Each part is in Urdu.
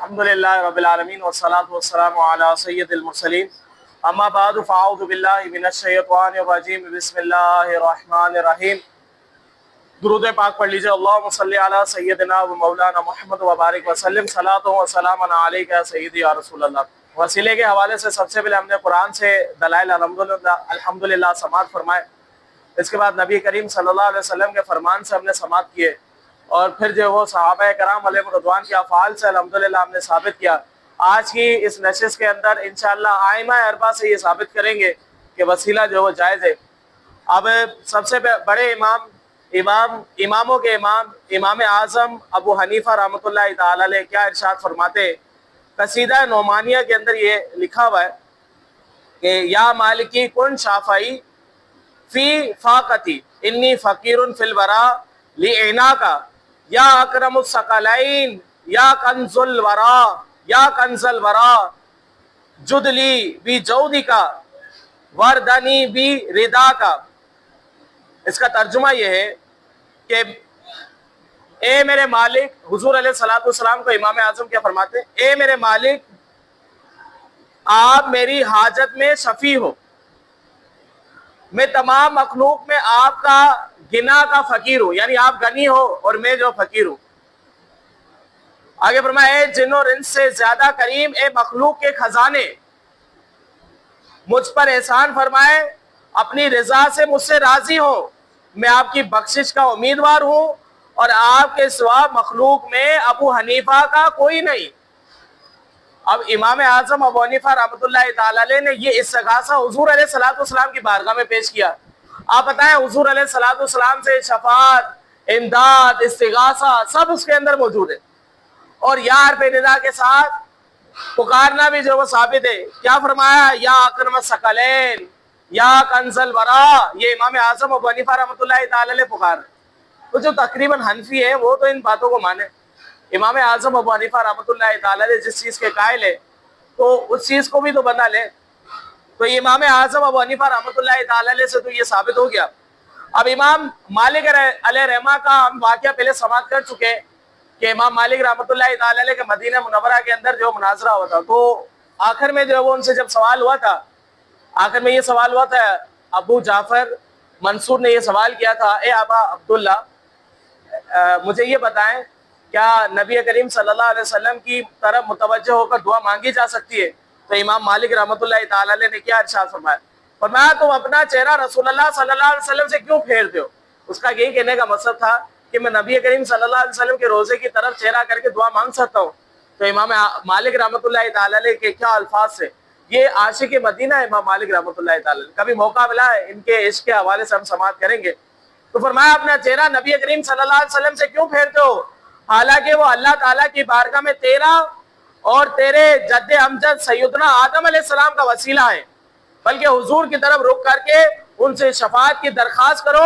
الحمدللہ رب العالمین والصلاة والسلام علی سید المرسلین اما بعد فاعوذ باللہ من الشیطان الرجیم بسم اللہ الرحمن الرحیم۔ درود پاک پڑھ لیجئے۔ اللہم صلی علی سیدنا و مولانا محمد وبارک وسلم صلاۃ و سلام علیک یا سیدی یا رسول اللہ۔ وسیلے کے حوالے سے سب سے پہلے ہم نے قرآن سے دلائل الحمدللہ سماعت فرمائے، اس کے بعد نبی کریم صلی اللہ علیہ وسلم کے فرمان سے ہم نے سماعت کیے، اور پھر جو وہ صحابہ کرام علیہ رضوان کے افعال سے الحمدللہ ہم نے ثابت کیا۔ آج کی اس نشست کے اندر انشاءاللہ آئمہ اربعہ سے یہ ثابت کریں گے کہ وسیلہ جو وہ جائز ہے۔ اب سب سے بڑے اماموں کے امام اعظم ابو حنیفہ رحمۃ اللہ تعالی علیہ کیا ارشاد فرماتے، قصیدہ نعمانیہ کے اندر یہ لکھا ہوا ہے کہ یا مالکی کن شافعی فی فاقتی انی فقیر فی الورا لعناکا یا اکرم الثقلین یا کنز الورا جدلی بی جودی کا وردنی بی ردا کا۔ اس کا ترجمہ یہ ہے کہ اے میرے مالک، حضور علیہ الصلوۃ والسلام کو امام اعظم کیا فرماتے ہیں، اے میرے مالک آپ میری حاجت میں شفیع ہو، میں تمام مخلوق میں آپ کا گنا کا فقیر ہوں، یعنی آپ غنی ہو اور میں جو فقیر ہوں۔ آگے فرمایا اے جن اور انس سے زیادہ کریم، اے مخلوق کے خزانے، مجھ پر احسان فرمائے، اپنی رضا سے مجھ سے راضی ہو، میں آپ کی بخشش کا امیدوار ہوں، اور آپ کے سوا مخلوق میں ابو حنیفہ کا کوئی نہیں۔ اب امام اعظم ابو حنیفہ رحمۃ اللہ تعالی علیہ نے یہ استغاثہ حضور علیہ الصلوۃ والسلام کی بارگاہ میں پیش کیا۔ آپ بتائیں حضور علیہ الصلوۃ والسلام سے شفاعت، امداد، استغاثہ سب اس کے اندر موجود ہے، اور یا حرف ندا کے ساتھ پکارنا بھی جو وہ ثابت ہے۔ کیا فرمایا، یا اکرم الثقلین یا کنز الورا، یہ امام اعظم ابو حنیفہ رحمۃ اللہ تعالی علیہ پکار ہے۔ تو جو تقریباً حنفی ہے وہ تو ان باتوں کو مانے، امام اعظم ابو حنیفہ رحمۃ اللہ تعالی علیہ جس چیز کے قائل ہے تو اس چیز کو بھی تو بنا لے۔ تو امام اعظم ابو حنیفہ رحمۃ اللہ تعالی علیہ سے تو یہ ثابت ہو گیا۔ اب امام مالک علیہ رحمہ کا ہم واقعہ پہلے سماعت کر چکے کہ امام مالک رحمۃ اللہ تعالی علیہ کے مدینہ منورہ کے اندر جو مناظرہ ہوا تھا، تو آخر میں جو وہ ان سے جب سوال ہوا تھا، آخر میں یہ سوال ہوا تھا، ابو جعفر منصور نے یہ سوال کیا تھا، اے ابا عبداللہ مجھے یہ بتائیں کیا نبی کریم صلی اللہ علیہ وسلم کی طرف متوجہ ہو کر دعا مانگی جا سکتی ہے؟ تو امام مالک رحمۃ اللہ تعالی علیہ نے کیا ارشاد فرمایا، فرمایا تم اپنا چہرہ رسول اللہ صلی اللہ علیہ وسلم سے کیوں پھیرتے ہو؟ اس کا یہی کہنے کا مقصد تھا کہ میں نبی کریم صلی اللہ علیہ وسلم کے روزے کی طرف چہرہ کر کے دعا مانگ سکتا ہوں۔ تو امام مالک رحمۃ اللہ تعالی علیہ کے کیا الفاظ سے، یہ عاشق مدینہ امام مالک رحمۃ اللہ تعالی علیہ، کبھی موقع ملا ہے ان کے عشق کے حوالے سے ہم سماعت کریں گے۔ تو فرمایا اپنا چہرہ نبی کریم صلی اللہ علیہ وسلم سے کیوں پھیرتے ہو، حالانکہ وہ اللہ تعالیٰ کی بارگاہ میں تیرا اور تیرے جد امجد سیدنا آدم علیہ السلام کا وسیلہ ہے، بلکہ حضور کی طرف رخ کر کے ان سے شفاعت کی درخواست کرو،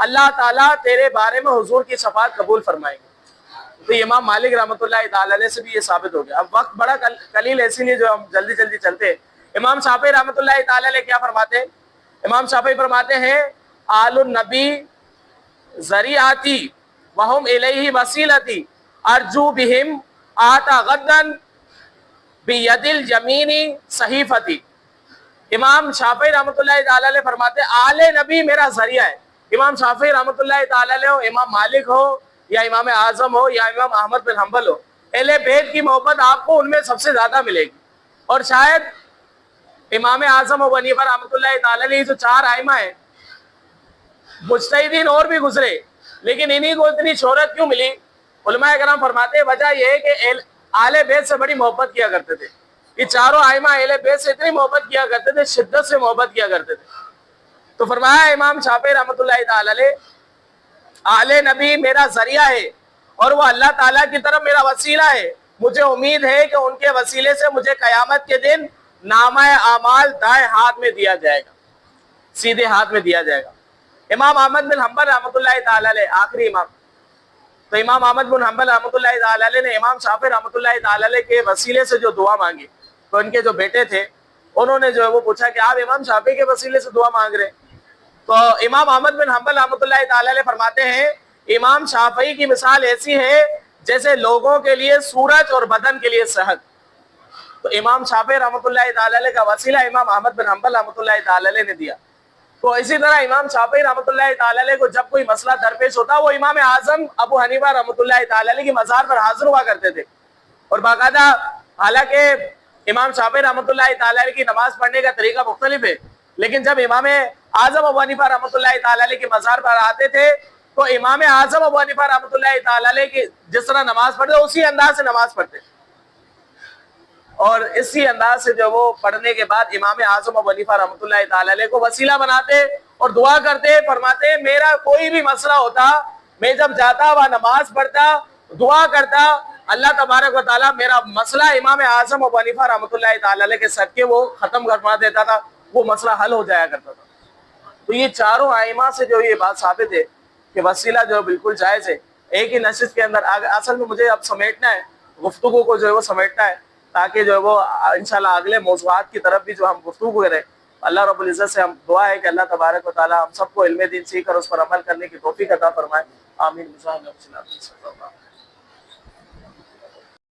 اللہ تعالیٰ تیرے بارے میں حضور کی شفاعت قبول فرمائیں گے۔ تو امام مالک رحمۃ اللہ تعالی علیہ سے بھی یہ ثابت ہو گیا۔ اب وقت بڑا قلیل ہے، اسی لیے جو ہم جلدی جلدی چلتے۔ امام شافعی رحمۃ اللہ تعالی علیہ کیا فرماتے ہیں، امام شافعی فرماتے ہیں آل النبی ذریعاتی وہم الیہ وسیلتی ارجو بہم آتا غدن بید الیمینی صحیفتی۔ امام شافعی رحمۃ اللہ تعالی علیہ فرماتے ہیں آل نبی میرا ذریعہ ہے۔ امام شافعی رحمۃ اللہ تعالی علیہ ہو، امام مالک ہو یا امام اعظم ہو یا امام احمد بن حنبل ہو، اہل بیت کی محبت آپ کو ان میں سب سے زیادہ ملے گی۔ اور شاید امام اعظم ابو حنیفہ رحمۃ اللہ تعالی علیہ جو چار ائمہ ہیں، مجتہدین اور بھی گزرے، لیکن انہی کو اتنی شہرت کیوں ملی؟ علماء کرام فرماتے ہیں وجہ یہ ہے کہ اہل بیت سے بڑی محبت کیا کرتے تھے۔ یہ چاروں ائمہ اہل بیت سے اتنی محبت کیا کرتے تھے، شدت سے محبت کیا کرتے تھے۔ تو فرمایا امام شافعی رحمۃ اللہ تعالی علیہ اہل نبی میرا ذریعہ ہے اور وہ اللہ تعالیٰ کی طرف میرا وسیلہ ہے، مجھے امید ہے کہ ان کے وسیلے سے مجھے قیامت کے دن نامہ اعمال دائیں ہاتھ میں دیا جائے گا، سیدھے ہاتھ میں دیا جائے گا۔ امام احمد بن حنبل رحمۃ اللہ تعالی علیہ آخری امام، تو امام احمد بن حنبل رحمۃ اللہ تعالی علیہ نے امام شافعی رحمۃ اللہ تعالی علیہ کے وسیلے سے جو دعا مانگی، تو ان کے جو بیٹے تھے انہوں نے جو ہے وہ پوچھا کہ آپ امام شافعی کے وسیلے سے دعا مانگ رہے ہیں؟ تو امام احمد بن حنبل رحمۃ اللہ تعالی علیہ فرماتے ہیں امام شافعی کی مثال ایسی ہے جیسے لوگوں کے لیے سورج اور بدن کے لیے صحت. تو امام شافعی رحمۃ اللہ تعالی علیہ کا وسیلہ امام احمد بن حنبل رحمۃ اللہ تعالی علیہ نے دیا. تو اسی طرح امام شافعی رحمۃ اللہ تعالی علیہ کو جب کوئی مسئلہ درپیش ہوتا وہ امام اعظم ابو حنیفہ رحمۃ اللہ تعالی علیہ کی مزار پر حاضر ہوا کرتے تھے. اور باقاعدہ حالانکہ امام شافعی رحمۃ اللہ تعالی علیہ کی نماز پڑھنے کا طریقہ مختلف ہے، لیکن جب امام اعظم ابو حنیفہ رحمۃ اللہ تعالی علیہ کی مزار پر آتے تھے تو امام اعظم ابو حنیفہ رحمۃ اللہ تعالی علیہ کی جس طرح نماز پڑھتے اسی انداز سے نماز پڑھتے، اور اسی انداز سے جو وہ پڑھنے کے بعد امام اعظم ابو حنیفہ رحمۃ اللہ تعالی علیہ کو وسیلہ بناتے اور دعا کرتے، فرماتے میرا کوئی بھی مسئلہ ہوتا میں جب جاتا وہاں نماز پڑھتا دعا کرتا اللہ تبارک و تعالیٰ میرا مسئلہ امام اعظم ابو حنیفہ رحمۃ اللہ تعالی علیہ کے صدقے وہ ختم کروا دیتا تھا، وہ مسئلہ حل ہو جایا کرتا تھا. تو یہ چاروں ائمہ سے جو یہ بات ثابت ہے کہ وسیلہ جو بالکل جائز ہے. ایک ہی نشست کے اندر اصل میں مجھے اب سمیٹنا ہے گفتگو کو، جو ہے وہ سمیٹنا ہے تاکہ جو ہے وہ انشاءاللہ اگلے موضوعات کی طرف بھی جو ہم گفتگو کریں. اللہ رب العزت سے ہم دعا ہے کہ اللہ تبارک و تعالیٰ ہم سب کو علم دین سیکھ کر اس پر عمل کرنے کی توفیق عطا فرمائے. آمین.